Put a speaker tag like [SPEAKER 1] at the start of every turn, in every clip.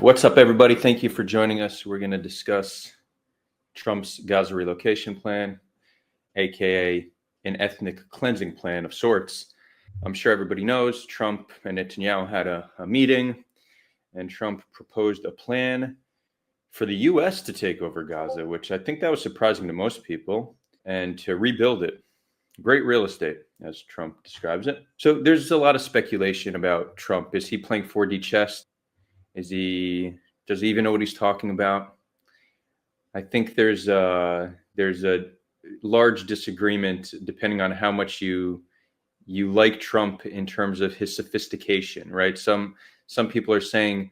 [SPEAKER 1] What's up, everybody? Thank you for joining us. We're going to discuss Trump's Gaza relocation plan, aka an ethnic cleansing plan of sorts. I'm sure everybody knows Trump and Netanyahu had a meeting, and Trump proposed a plan for the U.S. to take over Gaza, which I think that was surprising to most people, and to rebuild it. Great real estate, as Trump describes it. So there's a lot of speculation about Trump. Is he playing 4D chess? Does he even know what he's talking about? I think there's a large disagreement depending on how much you like Trump in terms of his sophistication, right? Some people are saying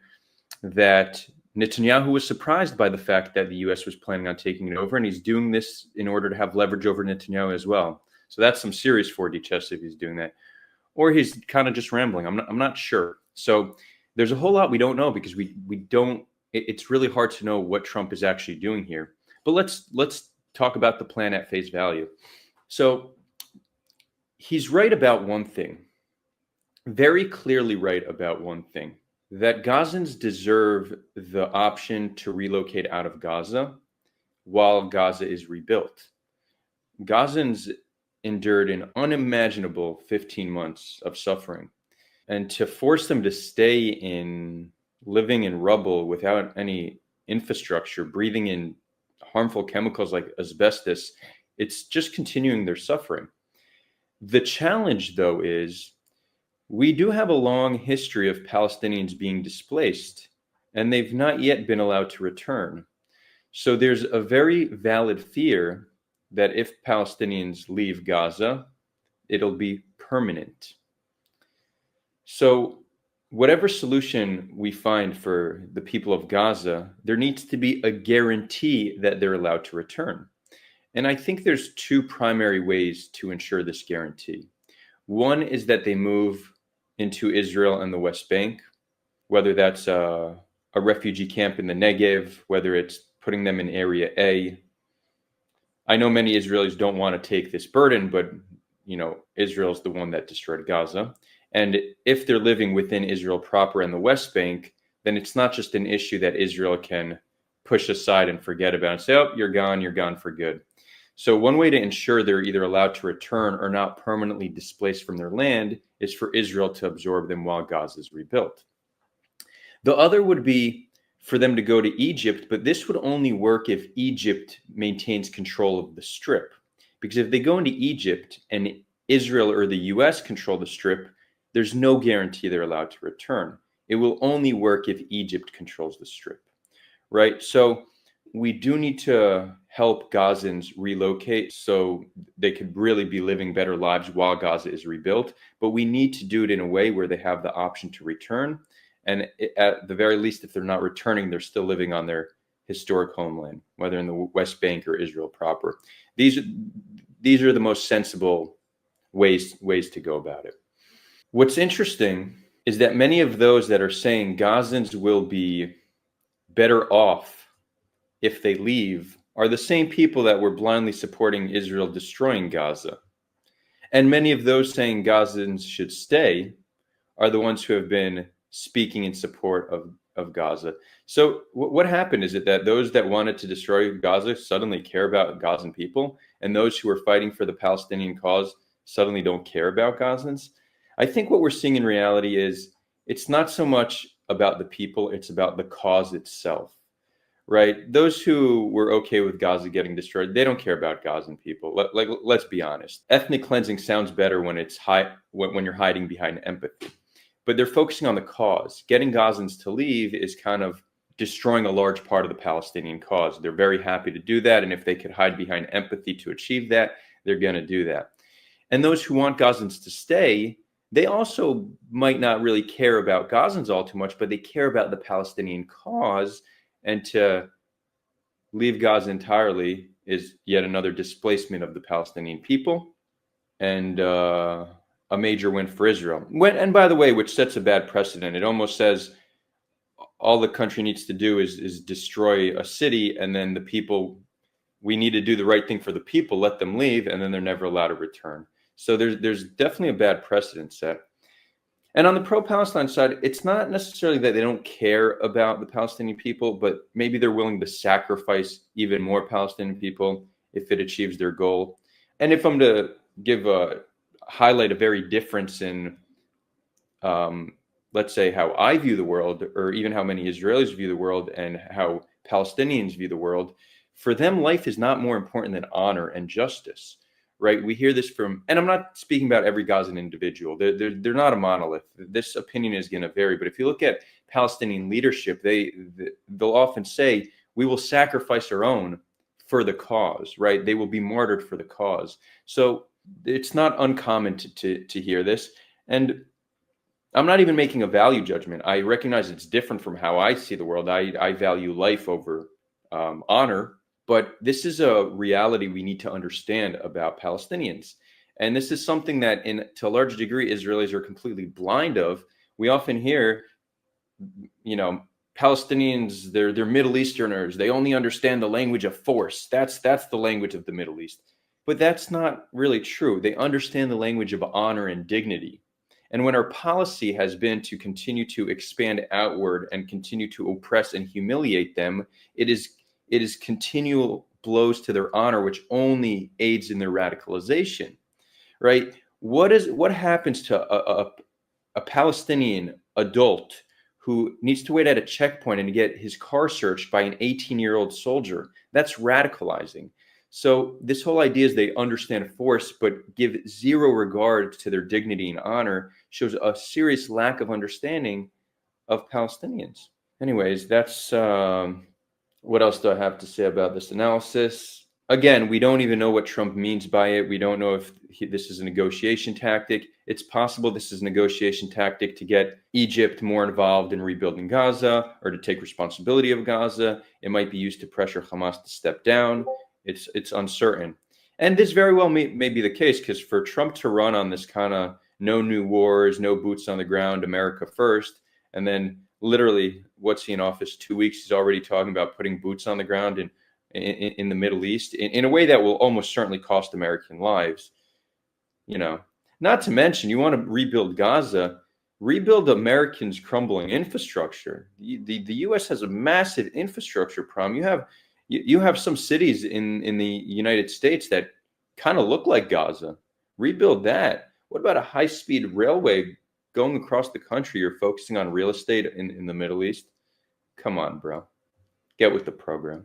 [SPEAKER 1] that Netanyahu was surprised by the fact that the U.S. was planning on taking it over, and he's doing this in order to have leverage over Netanyahu as well. So that's some serious 4D chess if he's doing that, or he's kind of just rambling. I'm not sure. So there's a whole lot we don't know because we don't. It's really hard to know what Trump is actually doing here. But let's talk about the plan at face value. So he's right about one thing, very clearly right about one thing, that Gazans deserve the option to relocate out of Gaza while Gaza is rebuilt. Gazans endured an unimaginable 15 months of suffering. And to force them to stay living in rubble without any infrastructure, breathing in harmful chemicals like asbestos, it's just continuing their suffering. The challenge, though, is we do have a long history of Palestinians being displaced, and they've not yet been allowed to return. So there's a very valid fear that if Palestinians leave Gaza, it'll be permanent. So whatever solution we find for the people of Gaza, there needs to be a guarantee that they're allowed to return. And I think there's two primary ways to ensure this guarantee. One is that they move into Israel and the West Bank, whether that's a refugee camp in the Negev, whether it's putting them in Area A. I know many Israelis don't want to take this burden, but Israel's the one that destroyed Gaza. And if they're living within Israel proper and the West Bank, then it's not just an issue that Israel can push aside and forget about and say, oh, you're gone for good. So one way to ensure they're either allowed to return or not permanently displaced from their land is for Israel to absorb them while Gaza is rebuilt. The other would be for them to go to Egypt, but this would only work if Egypt maintains control of the Strip. Because if they go into Egypt and Israel or the U.S. control the Strip, there's no guarantee they're allowed to return. It will only work if Egypt controls the Strip, right? So we do need to help Gazans relocate so they could really be living better lives while Gaza is rebuilt. But we need to do it in a way where they have the option to return. And at the very least, if they're not returning, they're still living on their historic homeland, whether in the West Bank or Israel proper. These are the most sensible ways to go about it. What's interesting is that many of those that are saying Gazans will be better off if they leave are the same people that were blindly supporting Israel destroying Gaza. And many of those saying Gazans should stay are the ones who have been speaking in support of Gaza. So what happened? Is it that those that wanted to destroy Gaza suddenly care about Gazan people, and those who are fighting for the Palestinian cause suddenly don't care about Gazans? I think what we're seeing in reality is it's not so much about the people, it's about the cause itself, right? Those who were okay with Gaza getting destroyed, they don't care about Gazan people. Let's be honest. Ethnic cleansing sounds better when when you're hiding behind empathy. But they're focusing on the cause. Getting Gazans to leave is kind of destroying a large part of the Palestinian cause. They're very happy to do that, and if they could hide behind empathy to achieve that, they're going to do that. And those who want Gazans to stay, they also might not really care about Gazans all too much, but they care about the Palestinian cause. And to leave Gaza entirely is yet another displacement of the Palestinian people and a major win for Israel. And by the way, which sets a bad precedent. It almost says all the country needs to do is destroy a city, and then the people, we need to do the right thing for the people, let them leave, and then they're never allowed to return. So there's definitely a bad precedent set. And on the pro-Palestine side, it's not necessarily that they don't care about the Palestinian people, but maybe they're willing to sacrifice even more Palestinian people if it achieves their goal. And if I'm to give a highlight a very difference in, um, let's say, how I view the world, or even how many Israelis view the world, and how Palestinians view the world, for them, life is not more important than honor and justice, right? We hear this from, and I'm not speaking about every Gazan individual. They're not a monolith. This opinion is going to vary. But if you look at Palestinian leadership, they'll often say, we will sacrifice our own for the cause, right? They will be martyred for the cause. So it's not uncommon to hear this. And I'm not even making a value judgment. I recognize it's different from how I see the world. I value life over honor, but this is a reality we need to understand about Palestinians. And this is something that, to a large degree, Israelis are completely blind of. We often hear, Palestinians, they're Middle Easterners. They only understand the language of force. That's the language of the Middle East. But that's not really true. They understand the language of honor and dignity. And when our policy has been to continue to expand outward and continue to oppress and humiliate them, it is continual blows to their honor, which only aids in their radicalization, right? What happens to a Palestinian adult who needs to wait at a checkpoint and get his car searched by an 18-year-old soldier? That's radicalizing. So this whole idea is they understand force, but give zero regard to their dignity and honor, shows a serious lack of understanding of Palestinians. Anyways, that's what else do I have to say about this analysis? Again, we don't even know what Trump means by it. We don't know if this is a negotiation tactic. It's possible this is a negotiation tactic to get Egypt more involved in rebuilding Gaza, or to take responsibility of Gaza. It might be used to pressure Hamas to step down. It's uncertain. And this very well may be the case, because for Trump to run on this kind of no new wars, no boots on the ground, America first, and then literally, what's he in office? 2 weeks, he's already talking about putting boots on the ground in the Middle East in a way that will almost certainly cost American lives. Not to mention, you want to rebuild Gaza, rebuild Americans' crumbling infrastructure. The U.S. has a massive infrastructure problem. You have some cities in the United States that kind of look like Gaza. Rebuild that. What about a high-speed railway going across the country? You're focusing on real estate in the Middle East? Come on, bro. Get with the program.